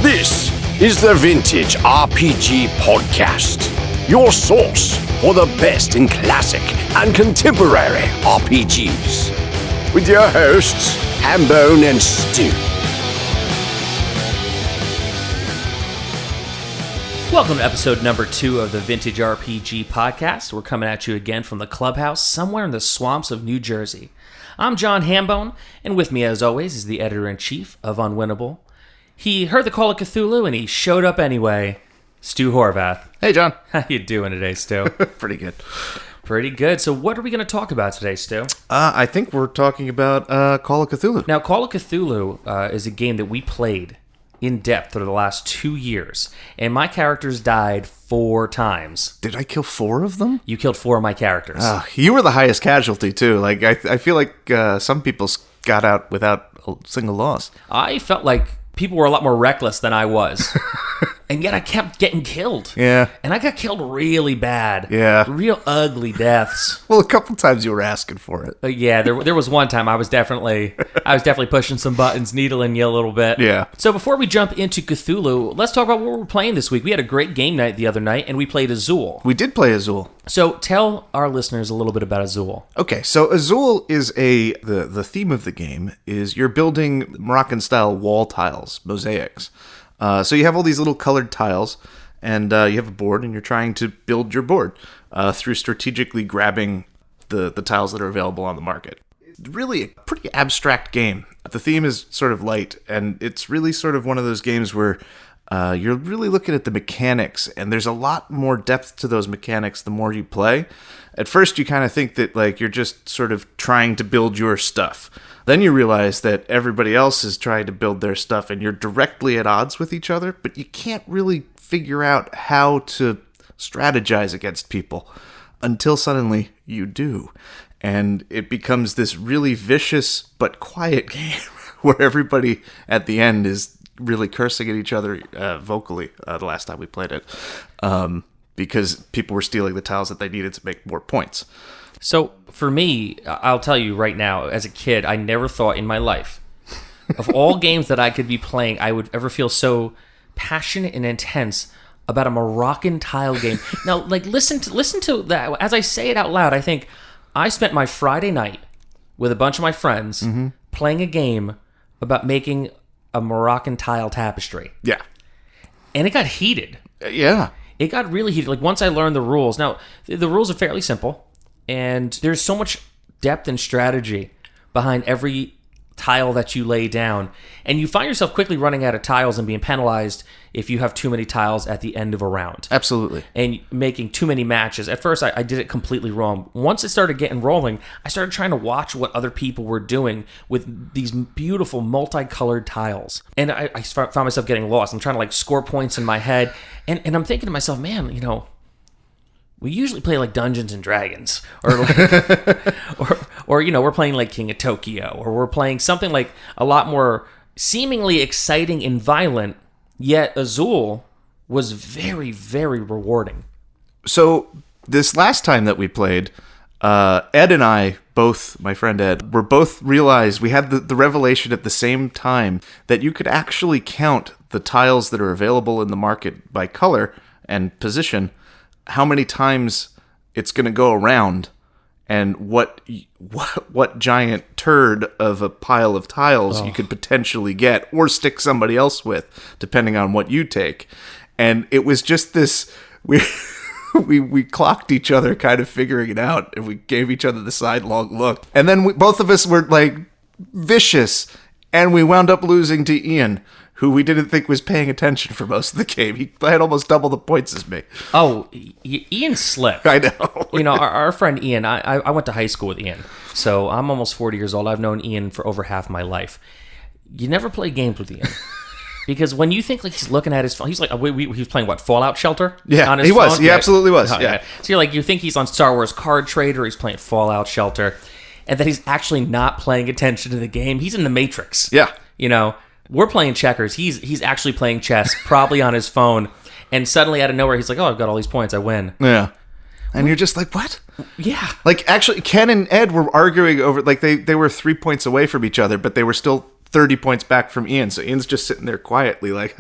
This is the Vintage RPG Podcast, your source for the best in classic and contemporary RPGs. With your hosts, Hambone and Stu. Welcome to episode number 2 of the Vintage RPG Podcast. We're coming at you again from the clubhouse somewhere in the swamps of New Jersey. I'm John Hambone, and with me as always is the editor-in-chief of Unwinnable. He heard the Call of Cthulhu and he showed up anyway, Stu Horvath. Hey, John. How you doing today, Stu? Pretty good. Pretty good. So what are we going to talk about today, Stu? I think we're talking about Call of Cthulhu. Now, Call of Cthulhu is a game that we played in depth for the last 2 years, and my characters died 4 times. Did I kill 4 of them? You killed 4 of my characters. You were the highest casualty, too. Like I feel like some people got out without a single loss. I felt like people were a lot more reckless than I was. And yet I kept getting killed. Yeah. And I got killed really bad. Yeah. Real ugly deaths. Well, a couple times you were asking for it. Yeah, there was one time I was definitely pushing some buttons, needling you a little bit. Yeah. So before we jump into Cthulhu, let's talk about what we're playing this week. We had a great game night the other night, and we played Azul. We did play Azul. So tell our listeners a little bit about Azul. Okay, so Azul is the theme of the game is you're building Moroccan-style wall tiles, mosaics. So you have all these little colored tiles, and you have a board, and you're trying to build your board through strategically grabbing the tiles that are available on the market. Really a pretty abstract game. The theme is sort of light, and it's really sort of one of those games where you're really looking at the mechanics, and there's a lot more depth to those mechanics the more you play. At first, you kind of think that like you're just sort of trying to build your stuff. Then you realize that everybody else is trying to build their stuff, and you're directly at odds with each other, but you can't really figure out how to strategize against people until suddenly you do. And it becomes this really vicious but quiet game where everybody at the end is really cursing at each other vocally the last time we played it because people were stealing the tiles that they needed to make more points. So for me, I'll tell you right now, as a kid, I never thought in my life of all games that I could be playing, I would ever feel so passionate and intense about a Moroccan tile game. Now, like listen to that. As I say it out loud, I think I spent my Friday night with a bunch of my friends playing a game about making a Moroccan tile tapestry. Yeah. And it got heated. Yeah. It got really heated. Like once I learned the rules. Now, the rules are fairly simple. And there's so much depth and strategy behind every tile that you lay down. And you find yourself quickly running out of tiles and being penalized if you have too many tiles at the end of a round. Absolutely. And making too many matches. At first, I did it completely wrong. Once it started getting rolling, I started trying to watch what other people were doing with these beautiful multicolored tiles. And I found myself getting lost. I'm trying to like score points in my head. And I'm thinking to myself, man, you know, we usually play like Dungeons and Dragons, or like, or you know, we're playing like King of Tokyo, or we're playing something like a lot more seemingly exciting and violent. Yet Azul was very, very rewarding. So this last time that we played, Ed and I, both my friend Ed, were both realized we had the revelation at the same time that you could actually count the tiles that are available in the market by color and position, how many times it's going to go around, and what giant turd of a pile of tiles you could potentially get or stick somebody else with, depending on what you take. And it was just this we clocked each other, kind of figuring it out, and we gave each other the sidelong look. And then both of us were like vicious, and we wound up losing to Ian, who we didn't think was paying attention for most of the game. He had almost double the points as me. Oh, Ian's slick. I know. You know, our friend Ian, I went to high school with Ian. So I'm almost 40 years old. I've known Ian for over half my life. You never play games with Ian. Because when you think like he's looking at his phone, he's like, he was playing what, Fallout Shelter? Yeah, on his he phone? was. He absolutely was. Oh, yeah. So you're like, you think he's on Star Wars Card Trader, he's playing Fallout Shelter, and then he's actually not paying attention to the game. He's in the Matrix. Yeah. You know, we're playing checkers. He's actually playing chess, probably on his phone. And suddenly out of nowhere, he's like, oh, I've got all these points. I win. Yeah. And you're just like, what? Yeah. Like, actually, Ken and Ed were arguing over, like, they were 3 points away from each other, but they were still 30 points back from Ian. So Ian's just sitting there quietly like,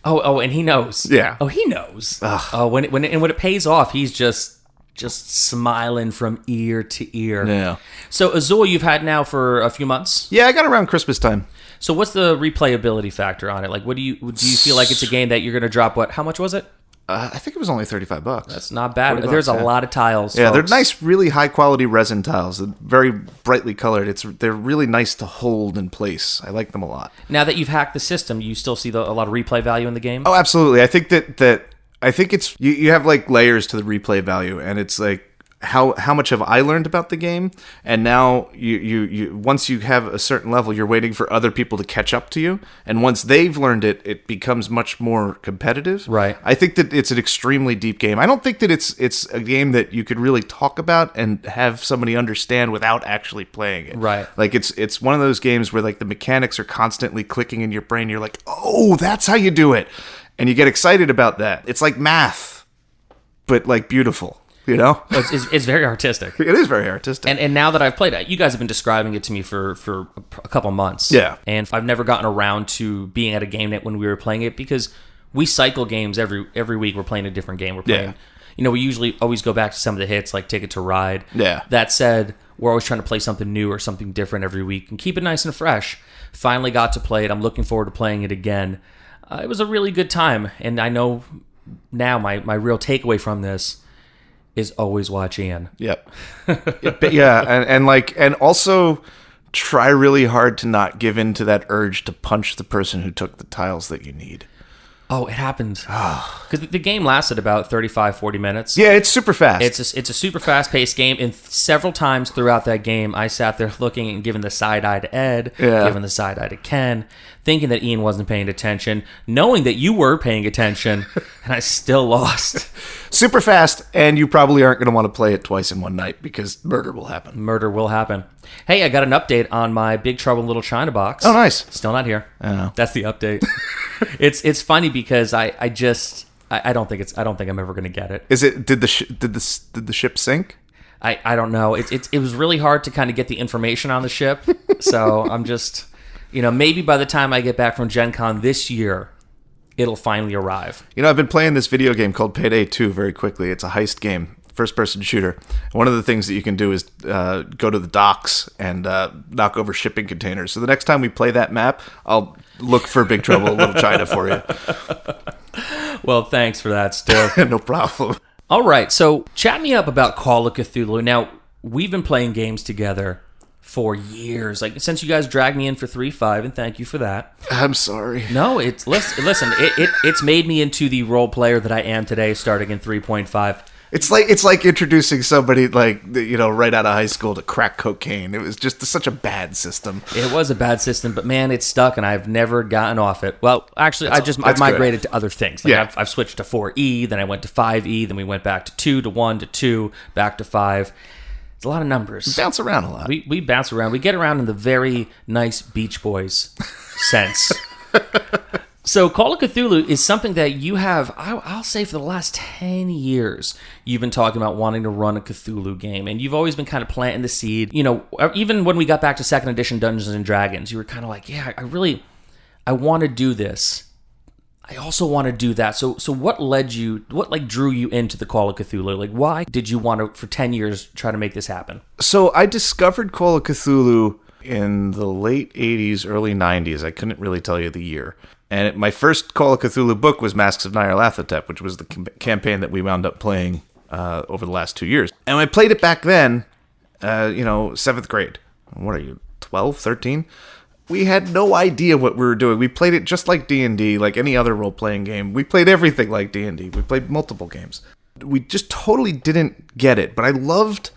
Oh, and he knows. Yeah. Oh, he knows. Oh, when it pays off, he's just smiling from ear to ear. Yeah. So Azul, you've had now for a few months. Yeah, I got around Christmas time. So what's the replayability factor on it? Like, do you feel like it's a game that you're going to drop? How much was it? I think it was only $35. That's not bad. $40, There's a lot of tiles. Yeah, folks. they're nice, really high quality resin tiles. They're very brightly colored. They're really nice to hold in place. I like them a lot. Now that you've hacked the system, you still see a lot of replay value in the game? Oh, absolutely. I think it's you have like layers to the replay value, and it's like how much have I learned about the game, and now you once you have a certain level, you're waiting for other people to catch up to you, and once they've learned it, it becomes much more competitive. Right. I think that it's an extremely deep game. I don't think that it's a game that you could really talk about and have somebody understand without actually playing it. Right. Like it's one of those games where like the mechanics are constantly clicking in your brain. You're like, oh, that's how you do it, and you get excited about that. It's like math, but like beautiful. You know, it's very artistic. It is very artistic. And now that I've played it, you guys have been describing it to me for a couple months. Yeah. And I've never gotten around to being at a game night when we were playing it because we cycle games every week. We're playing a different game. We're playing, we usually always go back to some of the hits like Ticket to Ride. Yeah. That said, we're always trying to play something new or something different every week and keep it nice and fresh. Finally got to play it. I'm looking forward to playing it again. It was a really good time. And I know now my real takeaway from this is always watch Ian. Yep. and also try really hard to not give in to that urge to punch the person who took the tiles that you need. Oh, it happened. Because the game lasted about 35, 40 minutes. Yeah, it's super fast. It's a super fast-paced game, and several times throughout that game, I sat there looking and giving the side-eye to Ed, giving the side-eye to Ken, thinking that Ian wasn't paying attention, knowing that you were paying attention, and I still lost. Super fast, and you probably aren't going to want to play it twice in one night because murder will happen. Murder will happen. Hey, I got an update on my Big Trouble in Little China box. Oh, nice. Still not here. Oh. That's the update. It's funny because I don't think I'm ever going to get it. Is it did the ship sink? I don't know. It was really hard to kind of get the information on the ship. So I'm just, maybe by the time I get back from Gen Con this year, it'll finally arrive. I've been playing this video game called Payday 2 very quickly. It's a heist game, first-person shooter. One of the things that you can do is go to the docks and knock over shipping containers. So the next time we play that map, I'll look for Big Trouble in Little China for you. Well, thanks for that, Stu. No problem. All right, so chat me up about Call of Cthulhu. Now, we've been playing games together for years, like since you guys dragged me in for 3.5, and thank you for that. I'm sorry. No, it's made me into the role player that I am today, starting in 3.5. It's like introducing somebody right out of high school to crack cocaine. It was just such a bad system. It was a bad system, but man, it's stuck, and I've never gotten off it. Well, actually, I've migrated to other things. Like I've switched to 4E, then I went to 5E, then we went back to 2 to 1 to 2, back to 5. It's a lot of numbers. We bounce around a lot. We bounce around. We get around in the very nice Beach Boys sense. So Call of Cthulhu is something that you have, I'll say for the last 10 years, you've been talking about wanting to run a Cthulhu game. And you've always been kind of planting the seed. Even when we got back to 2nd edition Dungeons & Dragons, you were kind of like, yeah, I want to do this. I also want to do that. So what drew you into the Call of Cthulhu? Like, why did you want to, for 10 years, try to make this happen? So I discovered Call of Cthulhu in the late 80s, early 90s. I couldn't really tell you the year. And my first Call of Cthulhu book was Masks of Nyarlathotep, which was the campaign that we wound up playing over the last 2 years. And I played it back then, 7th grade. What are you, 12, 13? We had no idea what we were doing. We played it just like D&D, like any other role-playing game. We played everything like D&D. We played multiple games. We just totally didn't get it. But I loved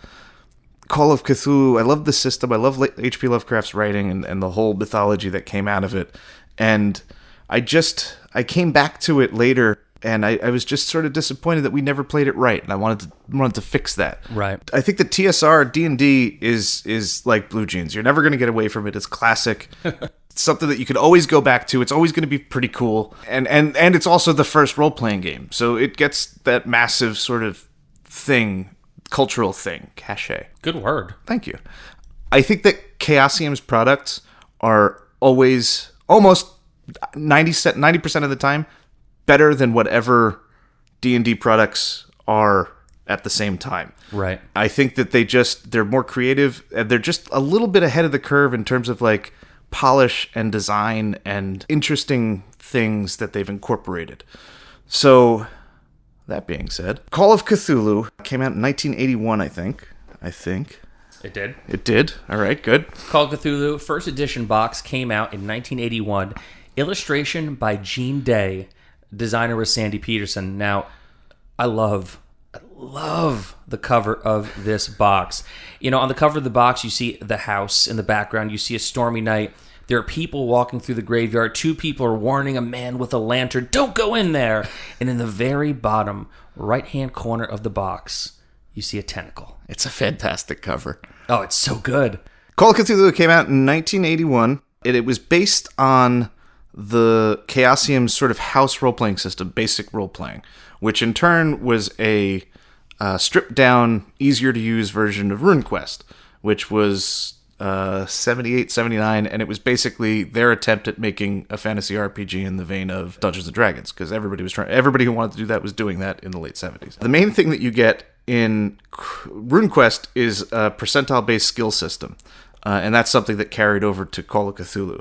Call of Cthulhu. I loved the system. I loved H.P. Lovecraft's writing and the whole mythology that came out of it. And I came back to it later, and I was just sort of disappointed that we never played it right, and I wanted to fix that. Right. I think the TSR D&D is like blue jeans. You're never going to get away from it. It's classic. It's something that you can always go back to. It's always going to be pretty cool, and it's also the first role-playing game, so it gets that massive sort of thing, cultural thing, cachet. Good word. Thank you. I think that Chaosium's products are always almost 90% of the time better than whatever D&D products are at the same time. Right. I think that they're more creative, and they're just a little bit ahead of the curve in terms of like polish and design and interesting things that they've incorporated. So, that being said, Call of Cthulhu came out in 1981, I think. It did. It did. All right, good. Call of Cthulhu first edition box came out in 1981. Illustration by Gene Day. Designer was Sandy Peterson. Now, I love the cover of this box. You know, on the cover of the box, you see the house in the background. You see a stormy night. There are people walking through the graveyard. 2 people are warning a man with a lantern, don't go in there. And in the very bottom right-hand corner of the box, you see a tentacle. It's a fantastic cover. Oh, it's so good. Call of Cthulhu came out in 1981, and it was based on the Chaosium sort of house role-playing system, basic role-playing, which in turn was a stripped-down, easier-to-use version of RuneQuest, which was 78, 79, and it was basically their attempt at making a fantasy RPG in the vein of Dungeons & Dragons, because everybody who wanted to do that was doing that in the late 70s. The main thing that you get in RuneQuest is a percentile-based skill system, and that's something that carried over to Call of Cthulhu.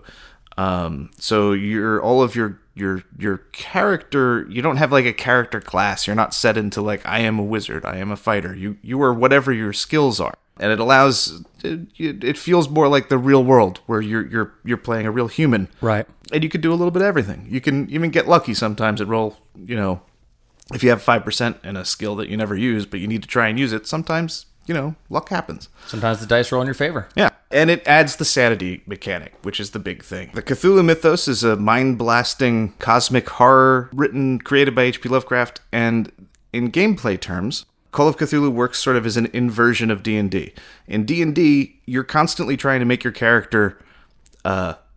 So all of your character, you don't have like a character class. You're not set into like, I am a wizard, I am a fighter. You are whatever your skills are. And it feels more like the real world where you're playing a real human. Right. And you can do a little bit of everything. You can even get lucky sometimes and roll, if you have 5% in a skill that you never use, but you need to try and use it, sometimes, luck happens. Sometimes the dice roll in your favor. Yeah. And it adds the sanity mechanic, which is the big thing. The Cthulhu mythos is a mind-blasting cosmic horror created by H.P. Lovecraft, and in gameplay terms, Call of Cthulhu works sort of as an inversion of D&D. In D&D, you're constantly trying to make your character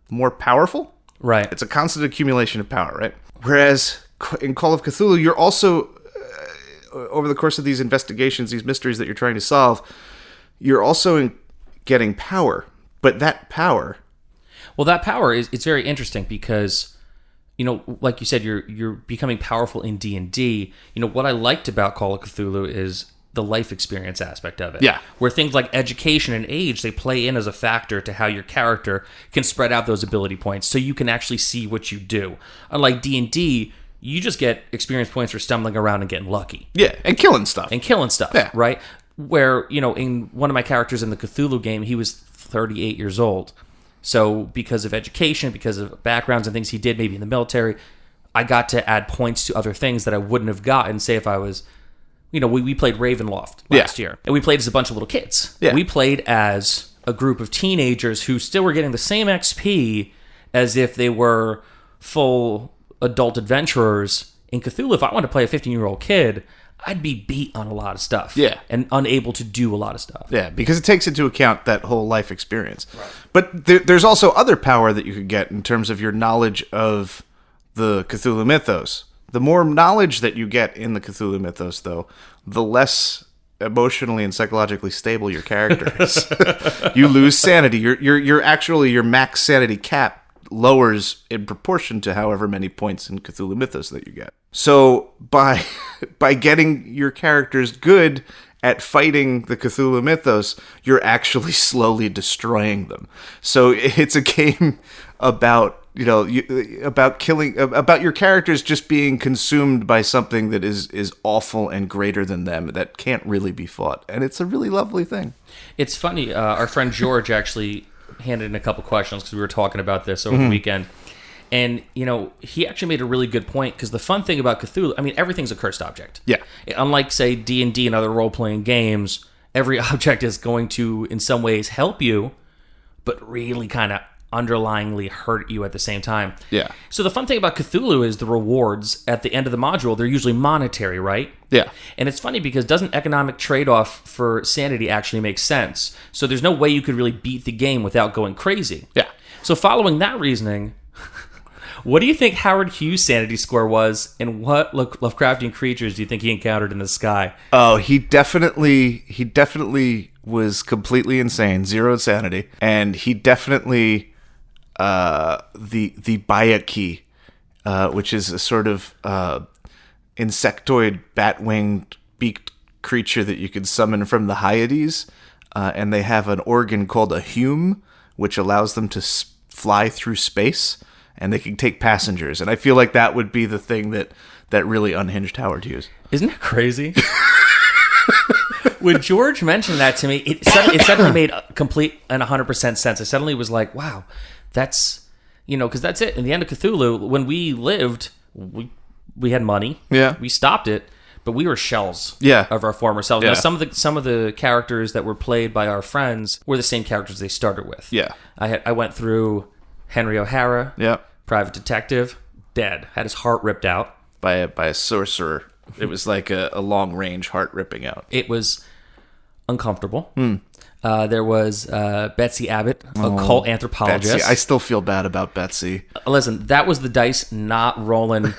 more powerful. Right. It's a constant accumulation of power, right? Whereas in Call of Cthulhu, you're also, over the course of these investigations, these mysteries that you're trying to solve, you're also getting power. But that power... Well, that power it's very interesting because... like you said, you're becoming powerful in D&D. What I liked about Call of Cthulhu is the life experience aspect of it. Yeah. Where things like education and age, they play in as a factor to how your character can spread out those ability points so you can actually see what you do. Unlike D&D, you just get experience points for stumbling around and getting lucky. Yeah, and killing stuff. Yeah. Right? Where, in one of my characters in the Cthulhu game, he was 38 years old. So because of education, because of backgrounds and things he did maybe in the military, I got to add points to other things that I wouldn't have gotten, say if I was, we played Ravenloft last year. And we played as a bunch of little kids. Yeah. We played as a group of teenagers who still were getting the same XP as if they were full adult adventurers. In Cthulhu, if I wanted to play a 15-year-old kid, I'd be beat on a lot of stuff. Yeah. And unable to do a lot of stuff. Yeah, because it takes into account that whole life experience. Right. But there's also other power that you could get in terms of your knowledge of the Cthulhu mythos. The more knowledge that you get in the Cthulhu mythos, though, the less emotionally and psychologically stable your character is. You lose sanity. Your max sanity cap lowers in proportion to however many points in Cthulhu mythos that you get. So by getting your characters good at fighting the Cthulhu mythos, you're actually slowly destroying them. So it's a game about about your characters just being consumed by something that is awful and greater than them that can't really be fought, and it's a really lovely thing. It's funny. Our friend George actually handed in a couple questions because we were talking about this over the weekend. And, he actually made a really good point because the fun thing about Cthulhu, everything's a cursed object. Yeah. Unlike, say, D&D and other role-playing games, every object is going to, in some ways, help you, but really kind of underlyingly hurt you at the same time. Yeah. So the fun thing about Cthulhu is the rewards at the end of the module, they're usually monetary, right? Yeah. And it's funny because doesn't economic trade-off for sanity actually make sense? So there's no way you could really beat the game without going crazy. Yeah. So following that reasoning, what do you think Howard Hughes' sanity score was, and what Lovecraftian creatures do you think he encountered in the sky? Oh, he definitely was completely insane, zero sanity, and he definitely the Bayaki, which is a sort of insectoid, bat-winged, beaked creature that you can summon from the Hyades, and they have an organ called a hume, which allows them to fly through space, and they can take passengers. And I feel like that would be the thing that really unhinged Howard Hughes. Isn't it crazy? When George mentioned that to me, it suddenly made complete and 100% sense. I suddenly was like, wow, that's, because that's it. In the end of Cthulhu, when we lived, we had money. Yeah. We stopped it, but we were shells of our former selves. Yeah. Now, some of the characters that were played by our friends were the same characters they started with. Yeah. I went through Henry O'Hara, private detective, dead, had his heart ripped out. By a sorcerer. It was like a long-range heart ripping out. It was uncomfortable. There was Betsy Abbott, a cult anthropologist. Betsy. I still feel bad about Betsy. Listen, that was the dice not rolling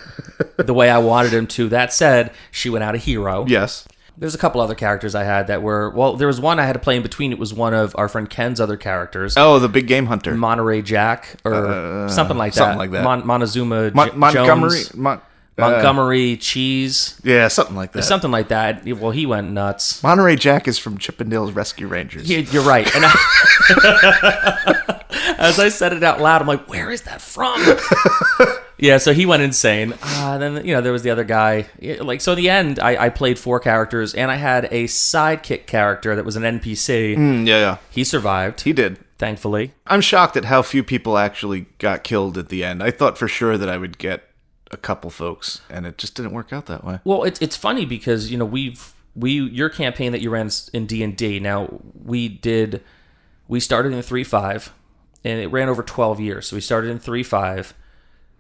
the way I wanted him to. That said, she went out a hero. Yes. There's a couple other characters I had that were... Well, there was one I had to play in between. It was one of our friend Ken's other characters. Oh, the big game hunter. Monterey Jack, or something like that. Something like that. Montezuma Montgomery. Jones. Montgomery Cheese. Yeah, something like that. Something like that. Well, he went nuts. Monterey Jack is from Chippendales Rescue Rangers. You're right. And as I said it out loud, I'm like, where is that from? Yeah, so he went insane. Then, there was the other guy. So in the end, I played 4 characters, and I had a sidekick character that was an NPC. Yeah. He survived. He did. Thankfully. I'm shocked at how few people actually got killed at the end. I thought for sure that I would get a couple folks, and it just didn't work out that way. Well, it's funny because your campaign that you ran in D&D. Now we started in 3.5, and it ran over 12 years. So we started in 3.5.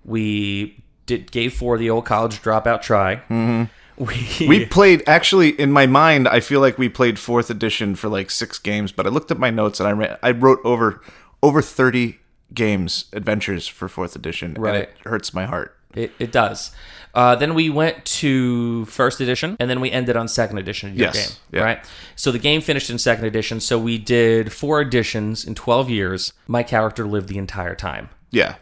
We gave 4 the old college dropout try. Mm-hmm. We played, actually, in my mind, I feel like we played 4th edition for like 6 games. But I looked at my notes and I wrote over 30 games, adventures for 4th edition, right. And it hurts my heart. It does. Then we went to 1st edition, and then we ended on 2nd edition of your game. Yeah. Right? So the game finished in 2nd edition, so we did 4 editions in 12 years. My character lived the entire time. Yeah.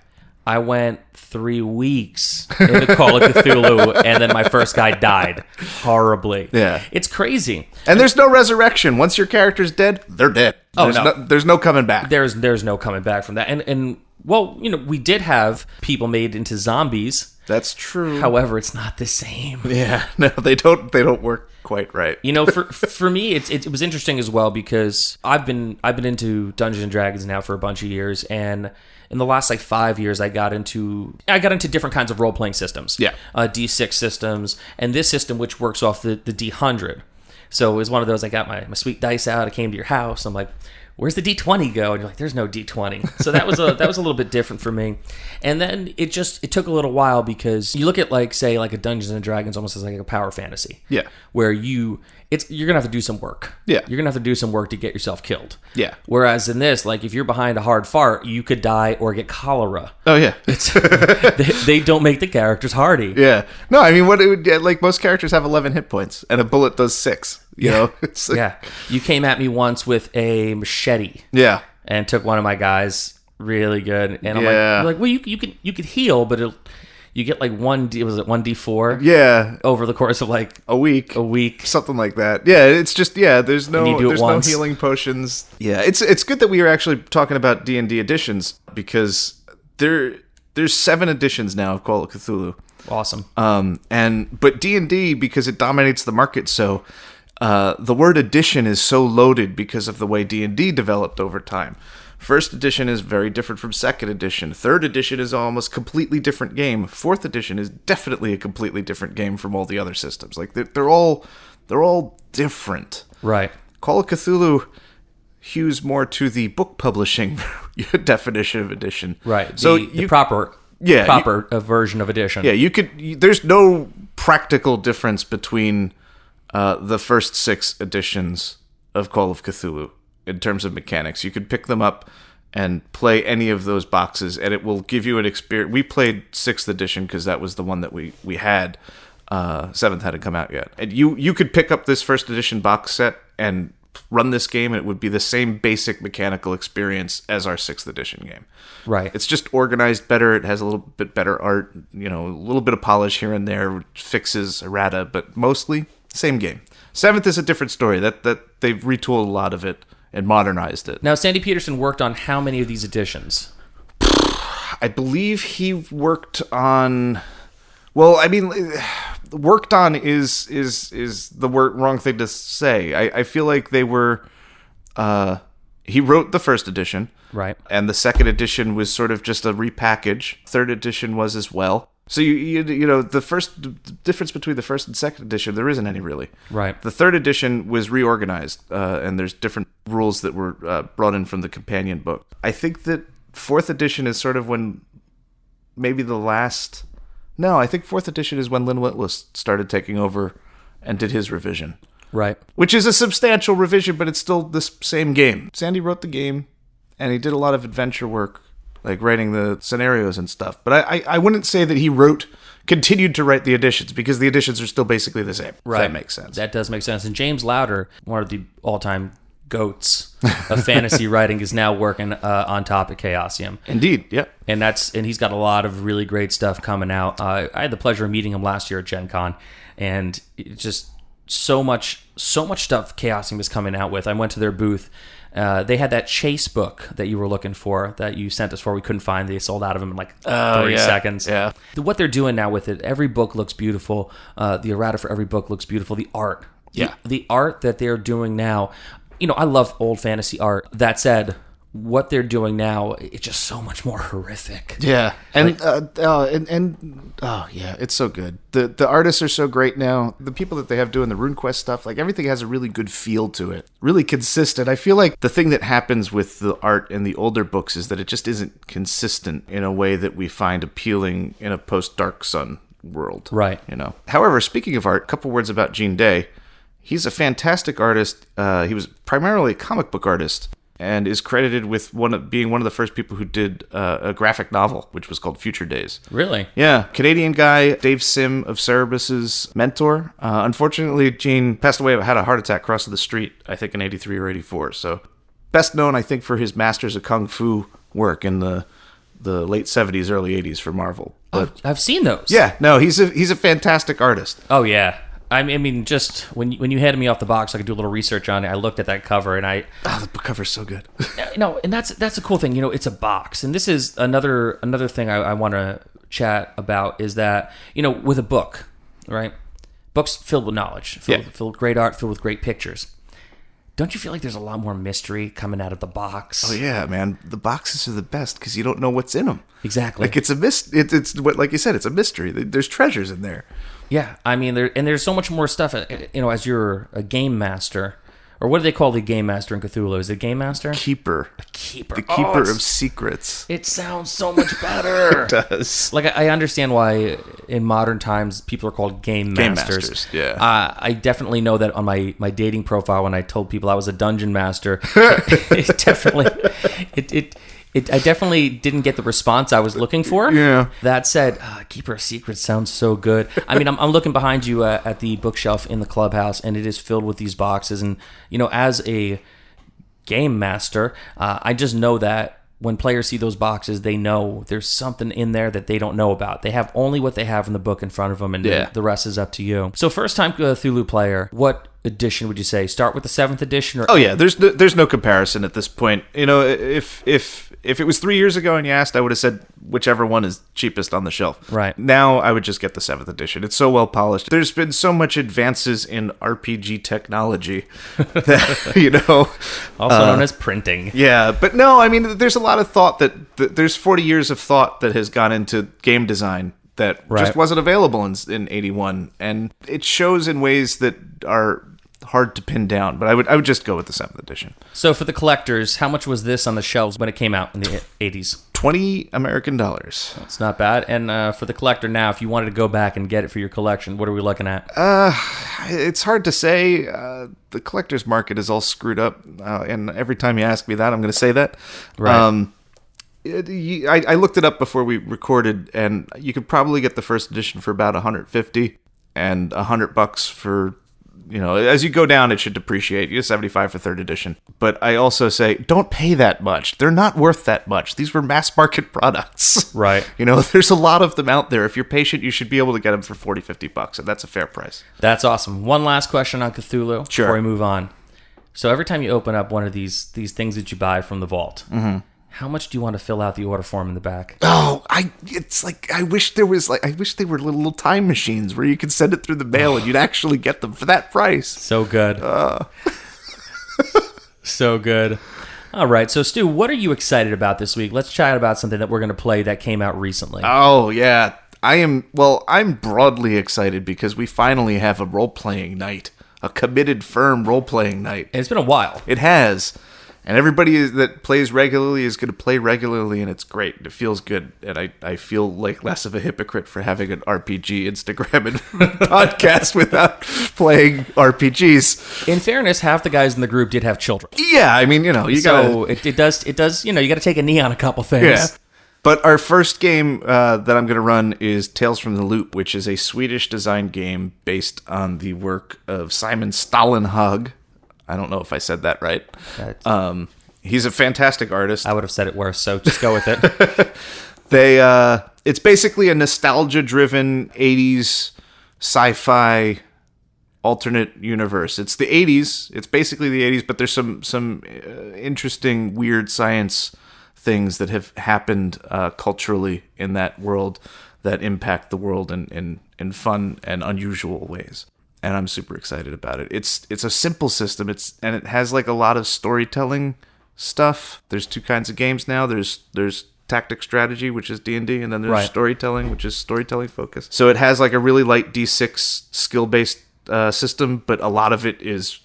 I went 3 weeks into Call of Cthulhu, and then my first guy died horribly. Yeah. It's crazy. And there's no resurrection. Once your character's dead, they're dead. There's no coming back. There's no coming back from that. And well, we did have people made into zombies. That's true. However, it's not the same. Yeah, no, they don't work quite right. For me, it was interesting as well because I've been into Dungeons and Dragons now for a bunch of years, and in the last 5 years, I got into different kinds of role playing systems. Yeah, D6 systems, and this system which works off the D100. So it was one of those. I got my sweet dice out. I came to your house. I'm like, where's the D20 go? And you're like, there's no D20. So that was a little bit different for me. And then it took a little while because you look at a Dungeons and Dragons almost as like a power fantasy. Yeah. Where you're gonna have to do some work. Yeah. You're gonna have to do some work to get yourself killed. Yeah. Whereas in this, if you're behind a hard fart, you could die or get cholera. Oh yeah. They don't make the characters hardy. Yeah. No, I mean most characters have 11 hit points and a bullet does 6. You know? It's yeah. You came at me once with a machete. Yeah. And took one of my guys really good. And I'm like, well, you could heal, but you get 1d4? Yeah. Over the course of a week. Something like that. Yeah, it's just there's no healing potions. Yeah, it's good that we are actually talking about D&D editions because there's 7 editions now of Call of Cthulhu. Awesome. But D&D, because it dominates the market, so the word edition is so loaded because of the way D&D developed over time. 1st edition is very different from 2nd edition. 3rd edition is almost completely different game. 4th edition is definitely a completely different game from all the other systems. They're all different. Right. Call of Cthulhu hews more to the book publishing definition of edition. Right. The proper version of edition. Yeah, there's no practical difference between the first 6 editions of Call of Cthulhu in terms of mechanics. You could pick them up and play any of those boxes, and it will give you an experience. We played 6th edition because that was the one that we had. 7th hadn't come out yet. And you could pick up this 1st edition box set and run this game and it would be the same basic mechanical experience as our 6th edition game. Right. It's just organized better. It has a little bit better art, a little bit of polish here and there, which fixes errata, but mostly same game. 7th is a different story. That they've retooled a lot of it and modernized it. Now, Sandy Peterson worked on how many of these editions? I believe he worked on. Well, I mean, worked on is the wrong thing to say. I feel like they were. He wrote the 1st edition, right? And the 2nd edition was sort of just a repackage. 3rd edition was as well. So the first difference between the 1st and 2nd edition, there isn't any really. Right. The 3rd edition was reorganized, and there's different rules that were brought in from the companion book. I think that 4th edition is sort of when maybe the last. No, I think 4th edition is when Lynn Whitlis started taking over and did his revision. Right. Which is a substantial revision, but it's still the same game. Sandy wrote the game, and he did a lot of adventure work, like writing the scenarios and stuff. But I wouldn't say that he continued to write the editions, because the editions are still basically the same. Right. If that makes sense. That does make sense. And James Lauder, one of the all-time goats of fantasy writing, is now working on top of Chaosium. Indeed, yeah. And he's got a lot of really great stuff coming out. I had the pleasure of meeting him last year at Gen Con, and it's just so much stuff Chaosium is coming out with. I went to their booth. They had that chase book that you were looking for, that you sent us for. We couldn't find. They sold out of them in like 30 seconds. Yeah. What they're doing now with it, every book looks beautiful. The errata for every book looks beautiful. The art. Yeah. The art that they're doing now. I love old fantasy art. That said, what they're doing now, it's just so much more horrific. Yeah, and it's so good. The artists are so great now. The people that they have doing the RuneQuest stuff, like everything has a really good feel to it, really consistent. I feel like the thing that happens with the art in the older books is that it just isn't consistent in a way that we find appealing in a post-Dark Sun world. Right. However, speaking of art, a couple words about Gene Day. He's a fantastic artist. He was primarily a comic book artist, and is credited with being one of the first people who did a graphic novel, which was called Future Days. Really? Yeah. Canadian guy, Dave Sim of Cerebus's mentor. Unfortunately, Gene passed away, had a heart attack crossing the street, I think in 83 or 84. So best known, I think, for his Masters of Kung Fu work in the late 70s, early 80s for Marvel. But I've seen those. yeah, no, he's a fantastic artist. Oh, yeah. I mean, just when you handed me off the box, I could do a little research on it. I looked at that cover, and the book cover's so good. And that's a cool thing. It's a box, and this is another thing I want to chat about is that with a book, right? Books filled with knowledge, filled with great art, filled with great pictures. Don't you feel like there's a lot more mystery coming out of the box? Oh yeah, man. The boxes are the best because you don't know what's in them. Exactly. Like it's a it's what, like you said, it's a mystery. There's treasures in there. Yeah, I mean, there's so much more stuff. As you're a game master, or what do they call the game master in Cthulhu? Is it game master? Keeper. A keeper. The keeper of secrets. It sounds so much better. It does. Like I understand why in modern times people are called game masters. Yeah. I definitely know that on my dating profile when I told people I was a dungeon master, I definitely didn't get the response I was looking for. Yeah. That said, Keeper of Secrets sounds so good. I mean, I'm looking behind you at the bookshelf in the clubhouse, and it is filled with these boxes. And, as a game master, I just know that when players see those boxes, they know there's something in there that they don't know about. They have only what they have in the book in front of them, and the rest is up to you. So first-time Cthulhu player, what edition would you say? Start with the 7th edition? Oh, yeah. There's no comparison at this point. If it was 3 years ago and you asked, I would have said whichever one is cheapest on the shelf. Right. Now, I would just get the 7th edition. It's so well polished. There's been so much advances in RPG technology that, Also known as printing. Yeah, but no, I mean, there's a lot of thought that there's 40 years of thought that has gone into game design that just wasn't available in 81. And it shows in ways that are hard to pin down, but I would just go with the 7th edition. So for the collectors, how much was this on the shelves when it came out in the 80s? $20 American. That's not bad. And for the collector now, if you wanted to go back and get it for your collection, what are we looking at? It's hard to say. The collector's market is all screwed up, and every time you ask me that, I'm going to say that. Right. I looked it up before we recorded, and you could probably get the first edition for about $150 and $100 for as you go down, it should depreciate. You get 75 for 3rd edition. But I also say, don't pay that much. They're not worth that much. These were mass market products. Right. There's a lot of them out there. If you're patient, you should be able to get them for $40, $50, and that's a fair price. That's awesome. One last question on Cthulhu Sure. before we move on. So every time you open up one of these things that you buy from the vault, how much do you want to fill out the order form in the back? Oh, I wish they were little time machines where you could send it through the mail and you'd actually get them for that price. So good. So good. All right, so Stu, what are you excited about this week? Let's chat about something that we're going to play that came out recently. Oh, yeah. I'm broadly excited because we finally have a role-playing night. A committed, firm role-playing night. And it's been a while. It has. And everybody that plays regularly is going to play regularly, and it's great. It feels good. And I feel like less of a hypocrite for having an RPG Instagram and podcast without playing RPGs. In fairness, half the guys in the group did have children. Yeah, I mean, you So it does, you got to take a knee on a couple things. Yeah. But our first game that I'm going to run is Tales from the Loop, which is a Swedish design game based on the work of Simon Stålenhag. I don't know if I said that right. He's a fantastic artist. I would have said it worse, so just go with it. It's basically a nostalgia-driven 80s sci-fi alternate universe. It's the 80s. It's basically the 80s, but there's some interesting, weird science things that have happened culturally in that world that impact the world in fun and unusual ways. And I'm super excited about it. It's a simple system. And it has like a lot of storytelling stuff. There's two kinds of games now. There's tactic strategy, which is D&D, and then there's storytelling, which is storytelling focused. So it has like a really light D6 skill-based system, but a lot of it is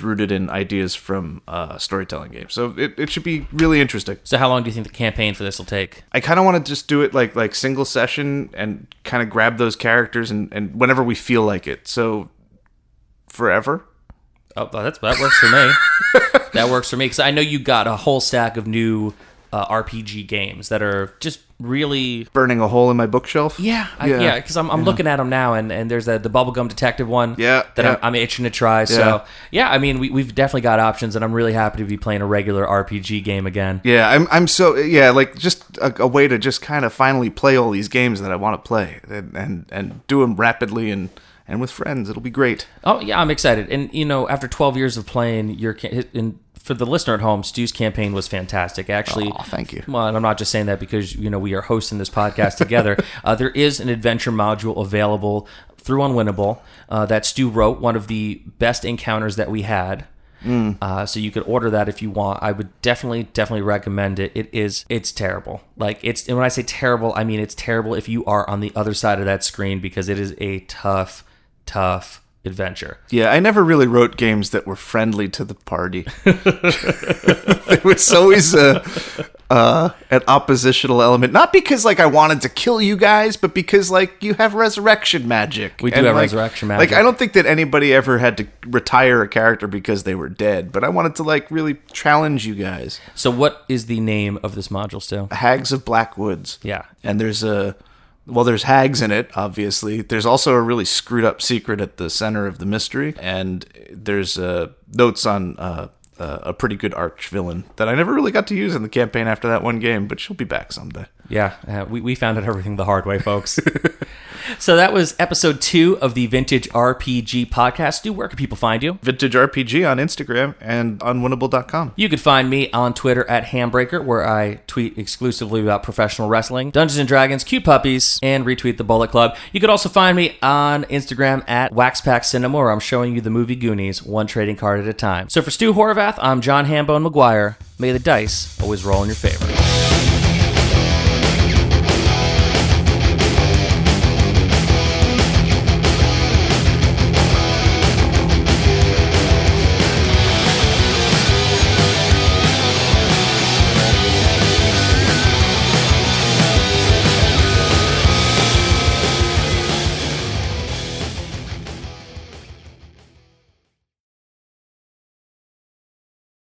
rooted in ideas from storytelling games. So it should be really interesting. So how long do you think the campaign for this will take? I kind of want to just do it like single session and kind of grab those characters and whenever we feel like it. So forever. Oh, that works for me. That works for me because I know you got a whole stack of new RPG games that are just really burning a hole in my bookshelf. Yeah, because I'm looking at them now, and there's the bubblegum detective one. I'm itching to try. So I mean, we've definitely got options, and I'm really happy to be playing a regular RPG game again. Yeah, I'm so like just a way to just kind of finally play all these games that I want to play and do them rapidly and with friends. It'll be great. Oh yeah, I'm excited. And after 12 years of playing for the listener at home, Stu's campaign was fantastic. Actually, thank you. Well, and I'm not just saying that because we are hosting this podcast together. There is an adventure module available through Unwinnable that Stu wrote. One of the best encounters that we had. So you could order that if you want. I would definitely recommend it. It's terrible. And when I say terrible, I mean it's terrible if you are on the other side of that screen because it is a tough adventure. Yeah, I never really wrote games that were friendly to the party. There was always an oppositional element. Not because I wanted to kill you guys, but because you have resurrection magic. We do have resurrection magic. I don't think that anybody ever had to retire a character because they were dead, but I wanted to really challenge you guys. So what is the name of this module still? Hags of Black Woods. Yeah. And there's hags in it, obviously. There's also a really screwed up secret at the center of the mystery. And there's notes on a pretty good arch villain that I never really got to use in the campaign after that one game, but she'll be back someday. Yeah, we found out everything the hard way, folks. So that was episode 2 of the Vintage RPG podcast. Stu, where can people find you? Vintage RPG on Instagram and unwinnable.com. You can find me on Twitter at Handbreaker, where I tweet exclusively about professional wrestling, Dungeons and Dragons, cute puppies, and retweet the Bullet Club. You can also find me on Instagram at Waxpack Cinema, where I'm showing you the movie Goonies, one trading card at a time. So for Stu Horvath, I'm John Hambone McGuire. May the dice always roll in your favor.